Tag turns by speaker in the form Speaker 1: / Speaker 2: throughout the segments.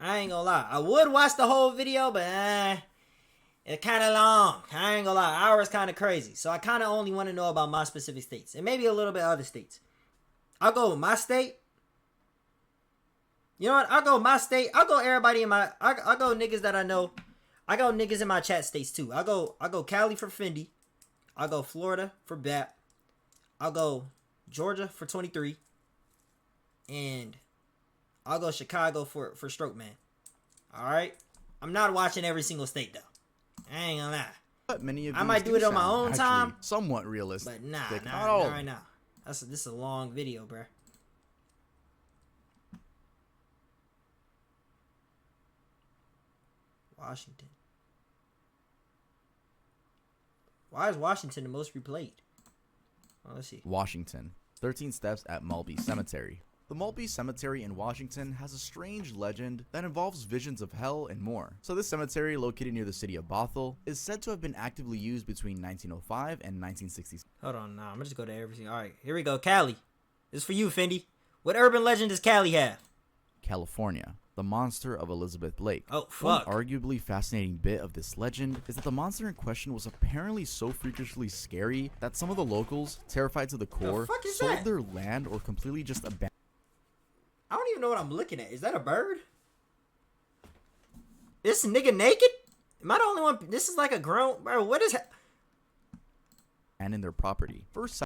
Speaker 1: I ain't gonna lie. I would watch the whole video, but it's kind of long. I ain't gonna lie. Hours kind of crazy. So I kind of only want to know about my specific states. And maybe a little bit other states. I'll go with my state. You know what? I'll go my state. I'll go everybody in my... I'll go niggas that I know. I go niggas in my chat states too. I'll go Cali for Fendi. I'll go Florida for BAP. I'll go Georgia for 23. And I'll go Chicago for Stroke Man. Alright? I'm not watching every single state though. I ain't gonna lie.
Speaker 2: But many of
Speaker 1: I might do it on my own time.
Speaker 2: Somewhat realistic.
Speaker 1: But not right now. This is a long video, bruh. Washington. Why is Washington the most replayed? Oh, let's see.
Speaker 2: Washington. 13 steps at Mulvey Cemetery. The Mulvey Cemetery in Washington has a strange legend that involves visions of hell and more. So this cemetery, located near the city of Bothell, is said to have been actively used between 1905 and 1960.
Speaker 1: Hold on, I'm gonna just go to everything. Alright, here we go. Cali. This is for you, Fendi. What urban legend does Cali have?
Speaker 2: California. The monster of Elizabeth Lake.
Speaker 1: Oh, fuck.
Speaker 2: One arguably fascinating bit of this legend is that the monster in question was apparently so freakishly scary that some of the locals, terrified to the core, sold their land or completely just abandoned.
Speaker 1: I don't even know what I'm looking at. Is that a bird? This nigga naked? Am I the only one? This is like a grown... Bro, what is...
Speaker 2: And in their property. First,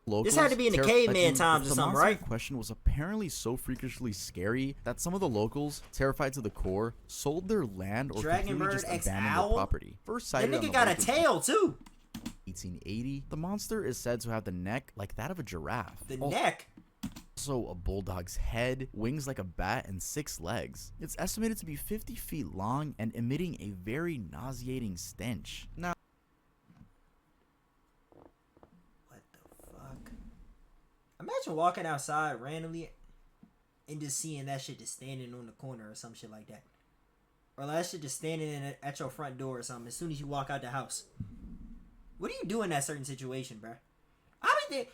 Speaker 2: locals,
Speaker 1: this had to be in the caveman times or something, right?
Speaker 2: The monster in question was apparently so freakishly scary that some of the locals, terrified to the core, sold their land or completely just abandoned their property. First sighted
Speaker 1: that nigga got a tail, too.
Speaker 2: 1880, the monster is said to have the neck like that of a giraffe.
Speaker 1: The neck?
Speaker 2: Also a bulldog's head, wings like a bat, and 6 legs. It's estimated to be 50 feet long and emitting a very nauseating stench. Now,
Speaker 1: what the fuck? Imagine walking outside randomly and just seeing that shit just standing on the corner or some shit like that. Or that shit just standing at your front door or something as soon as you walk out the house. What do you do in that certain situation, bruh?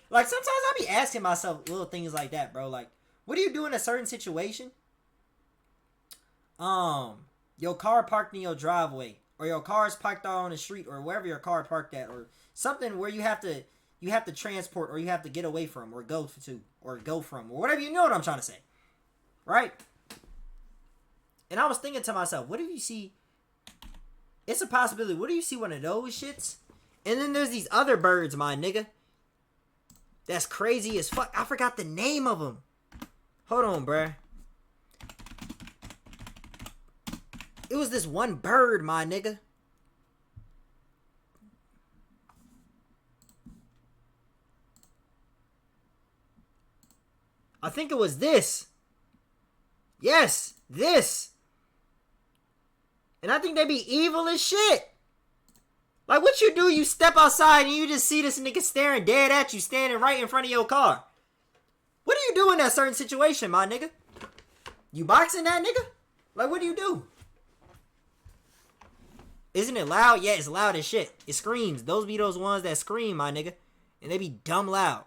Speaker 1: Like, sometimes I be asking myself little things like that, bro. Like, what do you do in a certain situation? Your car parked in your driveway, or your car's parked out on the street, or wherever your car parked at, or something where you have to transport, or you have to get away from, or go to, or go from, or whatever. You know what I'm trying to say, right? And I was thinking to myself, what if you see? It's a possibility. What if you see one of those shits? And then there's these other birds, my nigga. That's crazy as fuck. I forgot the name of them. Hold on, bruh. It was this one bird, my nigga. I think it was this. Yes, this. And I think they be evil as shit. Like, what you do, you step outside and you just see this nigga staring dead at you, standing right in front of your car. What do you do in that certain situation, my nigga? You boxing that nigga? Like, what do you do? Isn't it loud? Yeah, it's loud as shit. It screams. Those be those ones that scream, my nigga. And they be dumb loud.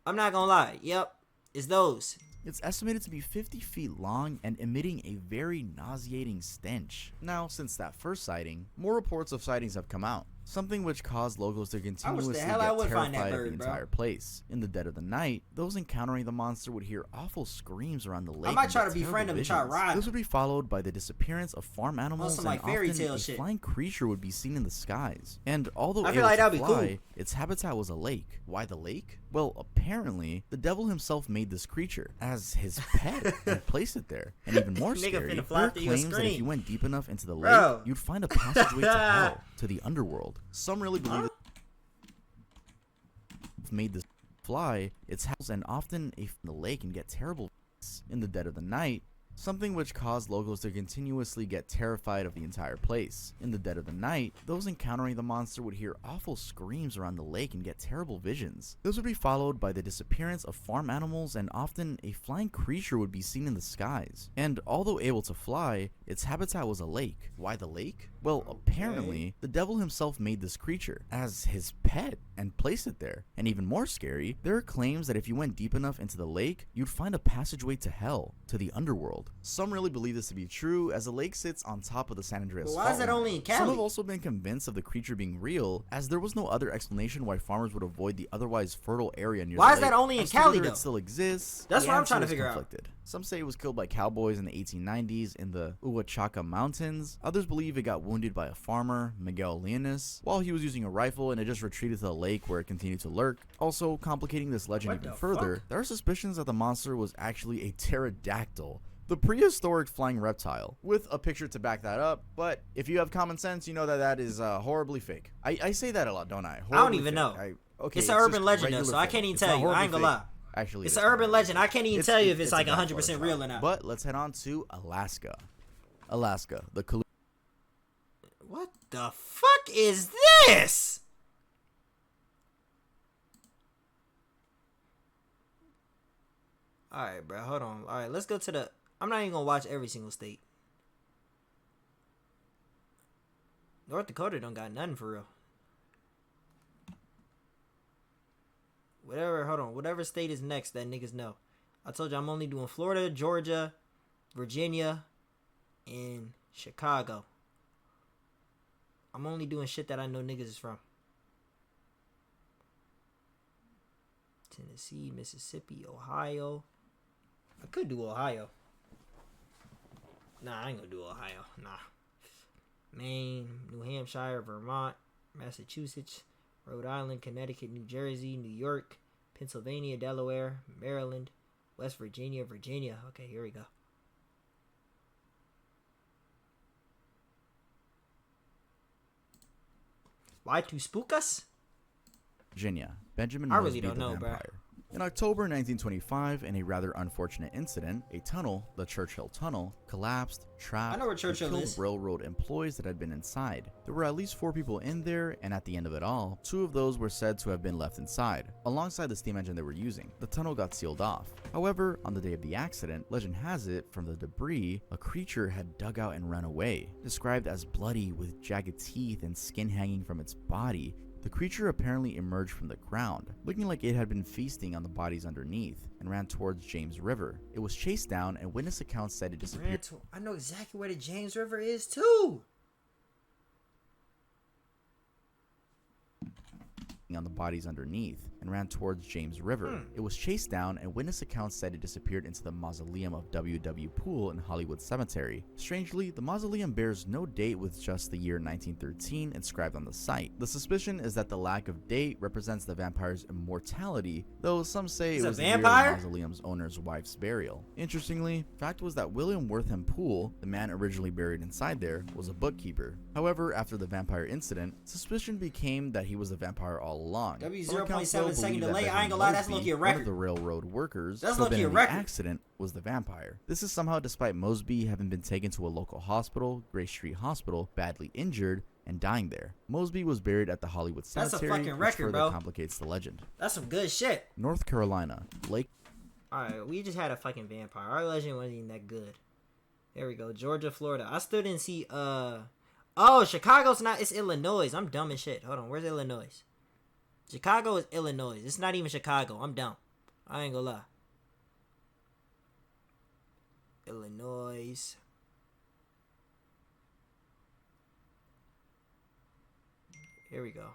Speaker 1: I'm not gonna lie. Yep, it's those.
Speaker 2: It's estimated to be 50 feet long and emitting a very nauseating stench. Now, since that first sighting, more reports of sightings have come out, something which caused locals to continuously get terrified of the entire place. In the dead of the night, those encountering the monster would hear awful screams around the lake.
Speaker 1: I might try to befriend him and try to ride.
Speaker 2: This would be followed by the disappearance of farm animals, and often a flying creature would be seen in the skies. And although able to fly, its habitat was a lake. Why the lake? Well, apparently, the devil himself made this creature as his pet and placed it there. And even more scary, there are claims that if you went deep enough into the lake, you'd find a passageway to hell, to the underworld. Some really believe it made this fly its house and often in the lake and get terrible in the dead of the night. Something which caused locals to continuously get terrified of the entire place. In the dead of the night, those encountering the monster would hear awful screams around the lake and get terrible visions. This would be followed by the disappearance of farm animals, and often a flying creature would be seen in the skies. And although able to fly, its habitat was a lake. Why the lake? Well, apparently, the devil himself made this creature as his pet and placed it there. And even more scary, there are claims that if you went deep enough into the lake, you'd find a passageway to hell, to the underworld. world. Some really believe this to be true, as the lake sits on top of the San Andreas
Speaker 1: But why
Speaker 2: Fault
Speaker 1: is that
Speaker 2: line.
Speaker 1: only in Cali?
Speaker 2: Some have also been convinced of the creature being real, as there was no other explanation why farmers would avoid the otherwise fertile area near
Speaker 1: Why
Speaker 2: the
Speaker 1: is that
Speaker 2: lake.
Speaker 1: only in
Speaker 2: As to
Speaker 1: Cali,
Speaker 2: whether
Speaker 1: though?
Speaker 2: it still exists,
Speaker 1: That's
Speaker 2: the
Speaker 1: what I'm
Speaker 2: answer
Speaker 1: trying to
Speaker 2: is
Speaker 1: figure out.
Speaker 2: conflicted. Some say it was killed by cowboys in the 1890s in the Uwachaka Mountains. Others believe it got wounded by a farmer, Miguel Leonis, while he was using a rifle, and it just retreated to the lake where it continued to lurk. Also, complicating this legend
Speaker 1: What
Speaker 2: even
Speaker 1: the
Speaker 2: further,
Speaker 1: fuck?
Speaker 2: there are suspicions that the monster was actually a pterodactyl, the prehistoric flying reptile, with a picture to back that up. But if you have common sense, you know that that is horribly fake. I say that a lot, don't I?
Speaker 1: I don't even know.
Speaker 2: Okay,
Speaker 1: It's an urban
Speaker 2: just
Speaker 1: legend, though,
Speaker 2: regular
Speaker 1: so I
Speaker 2: fake.
Speaker 1: can't even
Speaker 2: It's
Speaker 1: tell
Speaker 2: not
Speaker 1: you. I
Speaker 2: horribly
Speaker 1: ain't gonna
Speaker 2: fake.
Speaker 1: lie.
Speaker 2: Actually,
Speaker 1: It's
Speaker 2: it
Speaker 1: an
Speaker 2: is
Speaker 1: urban
Speaker 2: horribly
Speaker 1: legend.
Speaker 2: fake.
Speaker 1: I can't even tell you if it's
Speaker 2: a
Speaker 1: like
Speaker 2: bad
Speaker 1: 100%
Speaker 2: butterfly.
Speaker 1: real or not.
Speaker 2: But let's head on to Alaska. Alaska, the
Speaker 1: What the fuck is this? Alright, bro. Hold on. Alright, let's go to the... I'm not even gonna watch every single state. North Dakota don't got nothing for real. Whatever, hold on. Whatever state is next that niggas know. I told you I'm only doing Florida, Georgia, Virginia, and Chicago. I'm only doing shit that I know niggas is from. Tennessee, Mississippi, Ohio. I could do Ohio. Nah, I ain't gonna do Ohio. Nah. Maine, New Hampshire, Vermont, Massachusetts, Rhode Island, Connecticut, New Jersey, New York, Pennsylvania, Delaware, Maryland, West Virginia, Virginia. Okay, here we go. Why to spook us?
Speaker 2: Virginia, Benjamin
Speaker 1: I
Speaker 2: Mosby
Speaker 1: really don't
Speaker 2: the
Speaker 1: know, bro.
Speaker 2: vampire. In October 1925, in a rather unfortunate incident, a tunnel, the Churchill Tunnel, collapsed, trapped,
Speaker 1: I know where
Speaker 2: and
Speaker 1: Churchill
Speaker 2: killed
Speaker 1: is.
Speaker 2: railroad employees that had been inside. There were at least 4 people in there, and at the end of it all, 2 of those were said to have been left inside, alongside the steam engine they were using. The tunnel got sealed off. However, on the day of the accident, legend has it, from the debris, a creature had dug out and run away. Described as bloody with jagged teeth and skin hanging from its body, the creature apparently emerged from the ground, looking like it had been feasting on the bodies underneath, and ran towards James River. It was chased down, and witness accounts said it disappeared.
Speaker 1: I know exactly where the James River is too.
Speaker 2: On the bodies underneath, and ran towards James River. It was chased down, and witness accounts said it disappeared into the mausoleum of W.W. Poole in Hollywood Cemetery. Strangely, the mausoleum bears no date with just the year 1913 inscribed on the site. The suspicion is that the lack of date represents the vampire's immortality, though some say
Speaker 1: He's
Speaker 2: it
Speaker 1: a
Speaker 2: was the year of
Speaker 1: vampire?
Speaker 2: the mausoleum's owner's wife's burial. Interestingly, fact was that William Wortham Poole, the man originally buried inside there, was a bookkeeper. However, after the vampire incident, suspicion became that he was a vampire all along.
Speaker 1: W
Speaker 2: Some accounts, though,
Speaker 1: 0.7 second
Speaker 2: believe that
Speaker 1: delay. I
Speaker 2: Benjamin
Speaker 1: ain't gonna lie, that's
Speaker 2: Mosby,
Speaker 1: low-key a
Speaker 2: one of
Speaker 1: record.
Speaker 2: the railroad workers
Speaker 1: That's
Speaker 2: who had been
Speaker 1: low-key a
Speaker 2: in the
Speaker 1: record.
Speaker 2: accident, was the vampire. This is somehow despite Mosby having been taken to a local hospital, Gray Street Hospital, badly injured, and dying there. Mosby was buried at the Hollywood
Speaker 1: That's a
Speaker 2: Cemetery,
Speaker 1: fucking
Speaker 2: which
Speaker 1: record,
Speaker 2: further
Speaker 1: bro.
Speaker 2: complicates the legend.
Speaker 1: That's some good shit.
Speaker 2: North Carolina, Lake.
Speaker 1: Alright, we just had a fucking vampire. Our legend wasn't even that good. There we go. Georgia, Florida. I still didn't see, oh, Chicago's not, it's Illinois. I'm dumb as shit. Hold on, where's Illinois? Chicago is Illinois. It's not even Chicago. I'm dumb. I ain't gonna lie. Illinois. Here we go.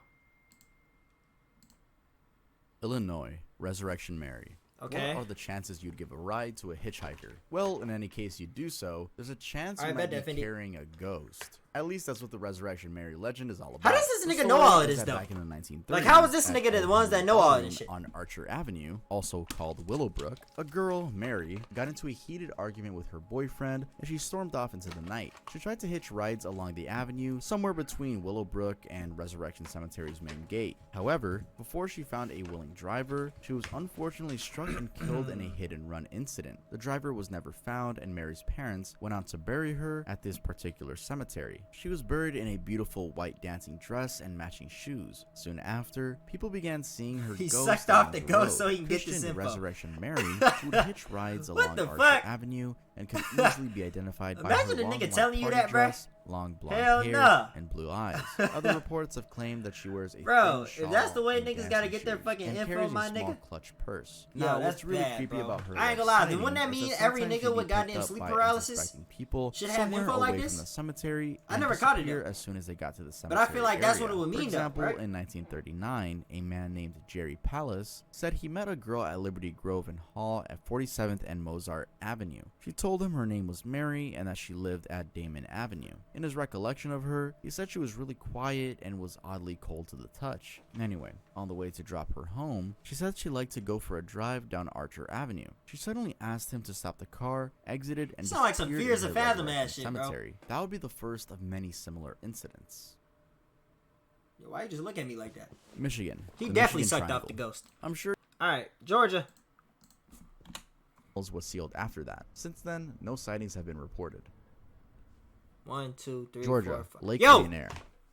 Speaker 2: Illinois, Resurrection Mary.
Speaker 1: Okay.
Speaker 2: What are the chances you'd give a ride to a hitchhiker? Well, in any case you do so, there's a chance you
Speaker 1: Alright,
Speaker 2: might
Speaker 1: bet
Speaker 2: be
Speaker 1: Defindi.
Speaker 2: carrying a ghost. At least that's what the Resurrection Mary legend is all about.
Speaker 1: How does this
Speaker 2: The
Speaker 1: nigga know
Speaker 2: story
Speaker 1: all of
Speaker 2: is
Speaker 1: this,
Speaker 2: that
Speaker 1: though?
Speaker 2: Back in the 1930s,
Speaker 1: Like, how is this
Speaker 2: at
Speaker 1: nigga the
Speaker 2: a
Speaker 1: ones that know all of
Speaker 2: inn
Speaker 1: this shit?
Speaker 2: On Archer Avenue, also called Willowbrook, a girl, Mary, got into a heated argument with her boyfriend, and she stormed off into the night. She tried to hitch rides along the avenue, somewhere between Willowbrook and Resurrection Cemetery's main gate. However, before she found a willing driver, she was unfortunately struck and killed in a hit-and-run incident. The driver was never found, and Mary's parents went on to bury her at this particular cemetery. She was buried in a beautiful white dancing dress and matching shoes. Soon after, people began seeing her
Speaker 1: He
Speaker 2: ghost
Speaker 1: sucked off
Speaker 2: along
Speaker 1: the
Speaker 2: the
Speaker 1: ghost
Speaker 2: road.
Speaker 1: so he can get this
Speaker 2: Christian
Speaker 1: info.
Speaker 2: Resurrection Mary, who would hitch rides
Speaker 1: What
Speaker 2: along
Speaker 1: the
Speaker 2: Archer
Speaker 1: fuck?
Speaker 2: Avenue and could easily be identified by
Speaker 1: Imagine
Speaker 2: her
Speaker 1: a
Speaker 2: long
Speaker 1: nigga
Speaker 2: white
Speaker 1: telling you
Speaker 2: party
Speaker 1: that, bruh.
Speaker 2: dress, long blonde
Speaker 1: Hell
Speaker 2: hair,
Speaker 1: nah.
Speaker 2: and blue eyes. Other reports have claimed that she wears a
Speaker 1: Bro,
Speaker 2: thin
Speaker 1: if that's the
Speaker 2: shawl
Speaker 1: way
Speaker 2: and
Speaker 1: niggas gotta
Speaker 2: dancing
Speaker 1: get their
Speaker 2: shoes,
Speaker 1: fucking
Speaker 2: and
Speaker 1: info,
Speaker 2: carries
Speaker 1: my
Speaker 2: a small
Speaker 1: nigga.
Speaker 2: clutch purse.
Speaker 1: Yo,
Speaker 2: Now,
Speaker 1: that's
Speaker 2: what's really
Speaker 1: bad,
Speaker 2: creepy
Speaker 1: bro.
Speaker 2: about her
Speaker 1: I ain't gonna lie, then
Speaker 2: sighting
Speaker 1: wouldn't that
Speaker 2: is
Speaker 1: mean
Speaker 2: that
Speaker 1: every
Speaker 2: sometimes
Speaker 1: nigga
Speaker 2: she'd be
Speaker 1: with goddamn
Speaker 2: picked up
Speaker 1: sleep
Speaker 2: by
Speaker 1: paralysis
Speaker 2: unsuspecting people
Speaker 1: should have
Speaker 2: somewhere
Speaker 1: info like
Speaker 2: away
Speaker 1: this?
Speaker 2: from the cemetery
Speaker 1: I
Speaker 2: and
Speaker 1: never caught it
Speaker 2: disappear
Speaker 1: though.
Speaker 2: as soon as they got to the cemetery
Speaker 1: But I feel like that's what
Speaker 2: area.
Speaker 1: it would
Speaker 2: For
Speaker 1: mean though,
Speaker 2: example,
Speaker 1: right?
Speaker 2: in 1939, a man named Jerry Palace said he met a girl at Liberty Grove and Hall at 47th and Mozart Avenue. She told him her name was Mary and that she lived at Damon Avenue. In his recollection of her, he said she was really quiet and was oddly cold to the touch. Anyway, on the way to drop her home, she said she liked to go for a drive down Archer Avenue. She suddenly asked him to stop the car, exited, and
Speaker 1: Sound like some
Speaker 2: disappeared
Speaker 1: Fears
Speaker 2: in
Speaker 1: of
Speaker 2: her
Speaker 1: Fathom
Speaker 2: resurrection
Speaker 1: ass shit, bro.
Speaker 2: cemetery. That would be the first of many similar incidents.
Speaker 1: Yo, why you just look at me like that?
Speaker 2: Michigan.
Speaker 1: He
Speaker 2: the
Speaker 1: definitely
Speaker 2: Michigan
Speaker 1: sucked off
Speaker 2: Triangle.
Speaker 1: the ghost.
Speaker 2: I'm sure
Speaker 1: Alright, Georgia.
Speaker 2: was sealed after that. Since then, no sightings have been reported.
Speaker 1: 1, 2, 3,
Speaker 2: Georgia,
Speaker 1: 4, 5.
Speaker 2: Lake
Speaker 1: Yo!
Speaker 2: Millionaire.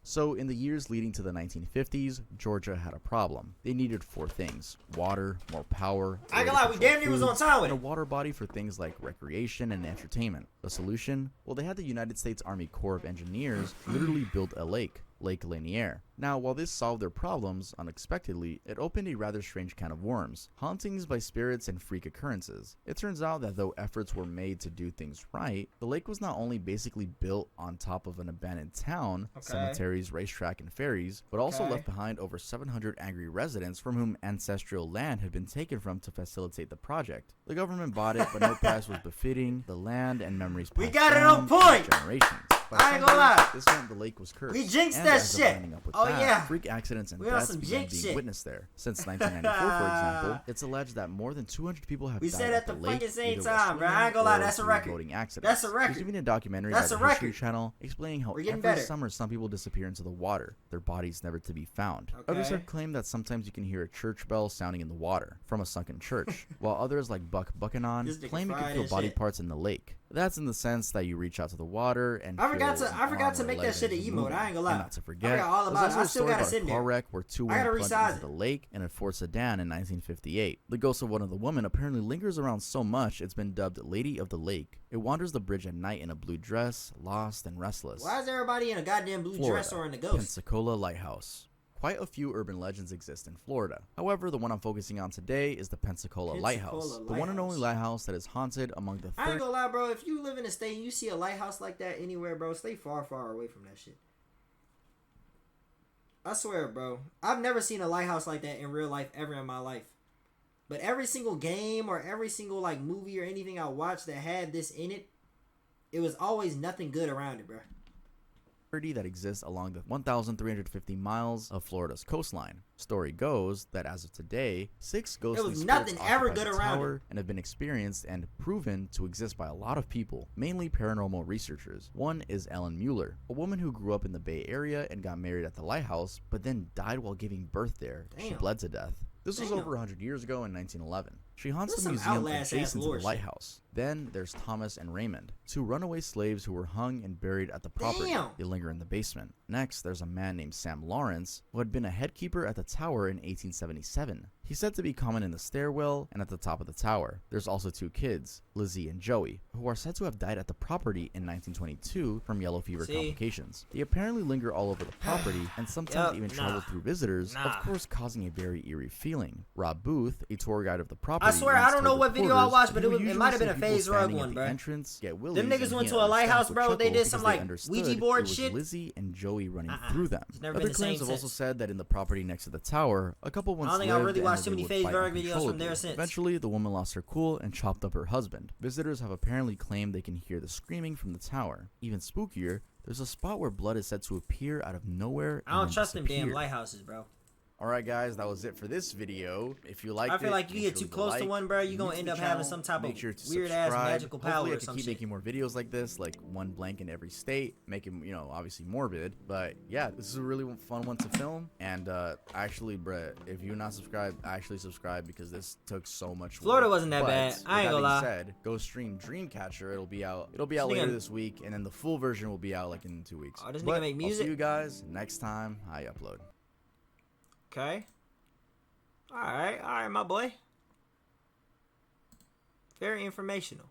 Speaker 2: So, in the years leading to the 1950s, Georgia had a problem. They needed 4 things: water, more power,
Speaker 1: I ain't gonna lie, we damn near was on time with
Speaker 2: and a
Speaker 1: it.
Speaker 2: water body for things like recreation and entertainment. The solution? Well, they had the United States Army Corps of Engineers literally build a lake, Lake Lanier. Now, while this solved their problems, unexpectedly, it opened a rather strange can of worms: hauntings by spirits and freak occurrences. It turns out that though efforts were made to do things right, the lake was not only basically built on top of an abandoned town, cemeteries, racetrack, and ferries, but also left behind over 700 angry residents from whom ancestral land had been taken from to facilitate the project. The government bought it, but no price was befitting the land, and memories passed
Speaker 1: We got it
Speaker 2: down
Speaker 1: on point!
Speaker 2: for generations. By
Speaker 1: I ain't
Speaker 2: some
Speaker 1: gonna lie.
Speaker 2: days, this meant the lake was cursed.
Speaker 1: We jinxed
Speaker 2: And
Speaker 1: that
Speaker 2: as of
Speaker 1: shit.
Speaker 2: lining up with
Speaker 1: Oh,
Speaker 2: that,
Speaker 1: yeah.
Speaker 2: freak accidents and
Speaker 1: We on
Speaker 2: deaths
Speaker 1: some
Speaker 2: began
Speaker 1: jinx
Speaker 2: being
Speaker 1: shit.
Speaker 2: witnessed there. Since 1994, for example, it's alleged that more than 200 people have
Speaker 1: We
Speaker 2: died
Speaker 1: said
Speaker 2: at
Speaker 1: at the
Speaker 2: the lake,
Speaker 1: fucking same
Speaker 2: either while
Speaker 1: time, bro. I ain't
Speaker 2: swimming
Speaker 1: gonna lie,
Speaker 2: or
Speaker 1: that's a
Speaker 2: through
Speaker 1: record.
Speaker 2: boating accidents.
Speaker 1: That's a record.
Speaker 2: There's even a documentary
Speaker 1: That's
Speaker 2: by
Speaker 1: a
Speaker 2: the History
Speaker 1: record.
Speaker 2: Channel explaining how
Speaker 1: We're getting
Speaker 2: every
Speaker 1: better.
Speaker 2: summer some people disappear into the water, their bodies never to be found. Others
Speaker 1: Okay.
Speaker 2: have claimed that sometimes you can hear a church bell sounding in the water from a sunken church, while others like Buck
Speaker 1: This
Speaker 2: Buchanan
Speaker 1: nigga
Speaker 2: claim you can
Speaker 1: fried
Speaker 2: feel
Speaker 1: as
Speaker 2: body
Speaker 1: shit.
Speaker 2: parts in the lake. That's in the sense that you reach out to the water and
Speaker 1: I forgot
Speaker 2: feel
Speaker 1: to-
Speaker 2: an
Speaker 1: I forgot
Speaker 2: arm
Speaker 1: to
Speaker 2: or
Speaker 1: make
Speaker 2: leg
Speaker 1: that shit
Speaker 2: is
Speaker 1: an emote,
Speaker 2: moving.
Speaker 1: I ain't gonna lie.
Speaker 2: And not to
Speaker 1: I
Speaker 2: forget,
Speaker 1: forgot all
Speaker 2: there's
Speaker 1: about it.
Speaker 2: also
Speaker 1: I
Speaker 2: a
Speaker 1: still
Speaker 2: story
Speaker 1: got it
Speaker 2: about
Speaker 1: sitting
Speaker 2: a car
Speaker 1: there.
Speaker 2: wreck where 2
Speaker 1: I
Speaker 2: women
Speaker 1: gotta
Speaker 2: plunged
Speaker 1: resize
Speaker 2: into
Speaker 1: it.
Speaker 2: the lake in a Ford sedan in 1958. The ghost of one of the women apparently lingers around so much it's been dubbed Lady of the Lake. It wanders the bridge at night in a blue dress, lost and restless.
Speaker 1: Why is everybody in a goddamn blue
Speaker 2: Florida,
Speaker 1: dress or in a ghost?
Speaker 2: Pensacola Lighthouse. Quite a few urban legends exist in Florida. However, the one I'm focusing on today is the Pensacola Lighthouse, the one and only lighthouse that is haunted among the
Speaker 1: I ain't gonna lie, bro. If you live in a state and you see a lighthouse like that anywhere, bro, stay far, far away from that shit. I swear, bro. I've never seen a lighthouse like that in real life ever in my life. But every single game or every single like movie or anything I watched that had this in it, it was always nothing good around it, bro.
Speaker 2: that exists along the 1,350 miles of Florida's coastline. Story goes that as of today, 6 ghostly
Speaker 1: was
Speaker 2: spirits
Speaker 1: nothing ever
Speaker 2: occupy
Speaker 1: good
Speaker 2: the
Speaker 1: around
Speaker 2: tower and have been experienced and proven to exist by a lot of people, mainly paranormal researchers. One is Ellen Mueller, a woman who grew up in the Bay Area and got married at the lighthouse, but then died while giving birth there. She
Speaker 1: Damn.
Speaker 2: bled to death. This was
Speaker 1: Damn.
Speaker 2: over 100 years ago in 1911. She haunts
Speaker 1: That's
Speaker 2: the
Speaker 1: some
Speaker 2: museum
Speaker 1: outlaw-ass
Speaker 2: adjacent to
Speaker 1: lore
Speaker 2: the
Speaker 1: shit.
Speaker 2: lighthouse. Then there's Thomas and Raymond, 2 runaway slaves who were hung and buried at the property.
Speaker 1: Damn.
Speaker 2: They linger in the basement. Next, there's a man named Sam Lawrence, who had been a head keeper at the tower in 1877. He's said to be common in the stairwell and at the top of the tower. There's also 2 kids, Lizzie and Joey, who are said to have died at the property in 1922 from yellow fever complications. They apparently linger all over the property and sometimes even travel through visitors, of course causing a very eerie feeling. Rob Booth, a tour guide of the property,
Speaker 1: I swear, I don't know what video I watched, but it might have been a FaZe Rug one, bro. Them niggas went to a lighthouse, bro. They did some like Ouija board shit.
Speaker 2: Lizzie and Joey running through them.
Speaker 1: never
Speaker 2: Other
Speaker 1: been the same
Speaker 2: claims have also
Speaker 1: since.
Speaker 2: said that in the property next to the tower, a couple once
Speaker 1: I don't think I
Speaker 2: lived
Speaker 1: really
Speaker 2: and
Speaker 1: watched
Speaker 2: they
Speaker 1: too many
Speaker 2: would
Speaker 1: FaZe
Speaker 2: fight
Speaker 1: Rug videos from
Speaker 2: uncontrollably.
Speaker 1: there since.
Speaker 2: Eventually, the woman lost her cool and chopped up her husband. Visitors have apparently claimed they can hear the screaming from the tower. Even spookier, there's a spot where blood is said to appear out of nowhere.
Speaker 1: I don't
Speaker 2: and then
Speaker 1: trust them damn
Speaker 2: disappear.
Speaker 1: lighthouses, bro.
Speaker 2: Alright guys, that was it for this video. If you liked
Speaker 1: I feel
Speaker 2: it,
Speaker 1: like you
Speaker 2: make
Speaker 1: get
Speaker 2: sure
Speaker 1: too
Speaker 2: to
Speaker 1: close to
Speaker 2: like,
Speaker 1: one, bro, you gonna
Speaker 2: new to
Speaker 1: end
Speaker 2: the
Speaker 1: up having
Speaker 2: channel,
Speaker 1: some type
Speaker 2: make
Speaker 1: of
Speaker 2: sure to
Speaker 1: weird ass
Speaker 2: subscribe.
Speaker 1: magical
Speaker 2: Hopefully
Speaker 1: power
Speaker 2: I
Speaker 1: or
Speaker 2: can
Speaker 1: some
Speaker 2: keep
Speaker 1: shit.
Speaker 2: making more videos like this, like one blank in every state, make them, you know, obviously morbid. But yeah, this is a really fun one to film. And actually, Brett, if you're not subscribed, actually subscribe because this took so much work.
Speaker 1: Florida wasn't that
Speaker 2: But
Speaker 1: bad. I ain't
Speaker 2: with
Speaker 1: gonna
Speaker 2: that
Speaker 1: lie.
Speaker 2: being said, go stream Dreamcatcher. It'll be out later this week, and then the full version will be out like in 2 weeks.
Speaker 1: Oh, this nigga
Speaker 2: But
Speaker 1: make
Speaker 2: I'll
Speaker 1: music?
Speaker 2: see you guys next time I upload.
Speaker 1: Okay. Alright, my boy. Very informational.